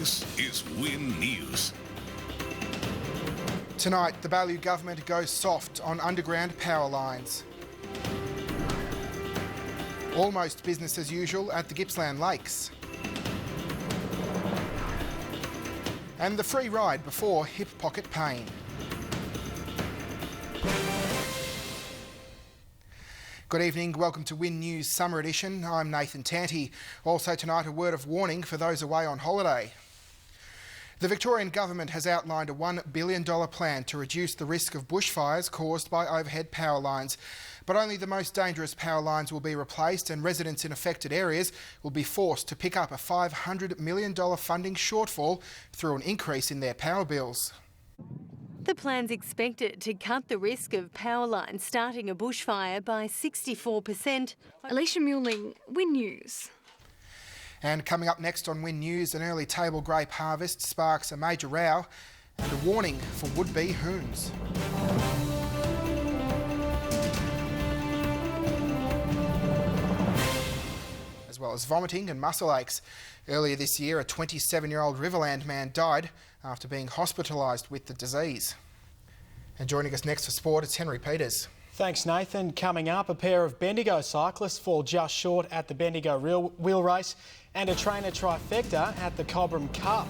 This is Win News. Tonight, the Baillieu government goes soft on underground power lines. Almost business as usual at the Gippsland Lakes. And the free ride before hip pocket pain. Good evening, welcome to Win News Summer Edition. I'm Nathan Tanti. Also tonight, a word of warning for those away on holiday. The Victorian government has outlined a $1 billion plan to reduce the risk of bushfires caused by overhead power lines. But only the most dangerous power lines will be replaced, and residents in affected areas will be forced to pick up a $500 million funding shortfall through an increase in their power bills. The plan's expected to cut the risk of power lines starting a bushfire by 64%. Alicia Muling, Win News. And coming up next on Win News, an early table grape harvest sparks a major row and a warning for would-be hoons. As well as vomiting and muscle aches. Earlier this year, a 27-year-old Riverland man died after being hospitalised with the disease. And joining us next for sport, it's Henry Peters. Thanks, Nathan. Coming up, a pair of Bendigo cyclists fall just short at the Bendigo Wheel Race and a trainer trifecta at the Cobram Cup.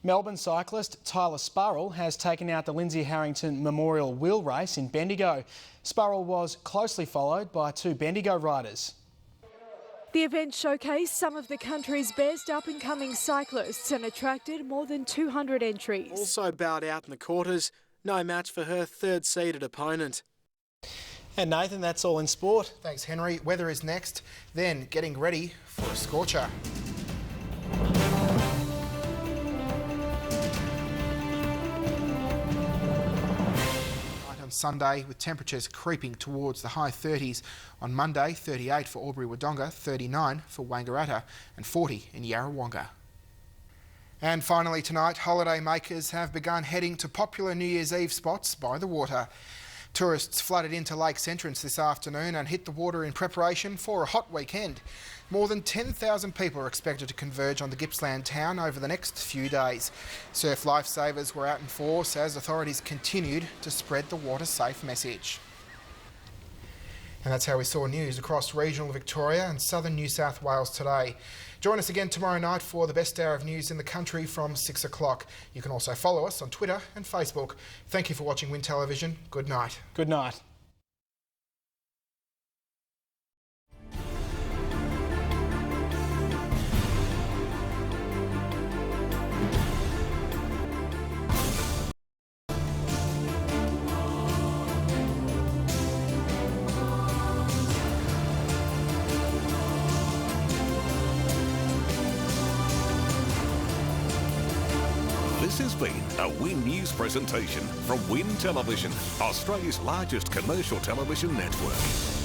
Melbourne cyclist Tyler Spurrell has taken out the Lindsay Harrington Memorial Wheel Race in Bendigo. Spurrell was closely followed by two Bendigo riders. The event showcased some of the country's best up-and-coming cyclists and attracted more than 200 entries. Also bowed out in the quarters, no match for her third-seeded opponent. And Nathan, that's all in sport. Thanks, Henry. Weather is next, then getting ready for a scorcher. Sunday, with temperatures creeping towards the high 30s. On Monday, 38 for Albury-Wodonga, 39 for Wangaratta and 40 in Yarrawonga. And finally tonight, holiday makers have begun heading to popular New Year's Eve spots by the water. Tourists flooded into Lake's entrance this afternoon and hit the water in preparation for a hot weekend. More than 10,000 people are expected to converge on the Gippsland town over the next few days. Surf lifesavers were out in force as authorities continued to spread the water-safe message. And that's how we saw news across regional Victoria and southern New South Wales today. Join us again tomorrow night for the best hour of news in the country from 6 o'clock. You can also follow us on Twitter and Facebook. Thank you for watching Win Television. Good night. Good night. This has been a Win News presentation from Win Television, Australia's largest commercial television network.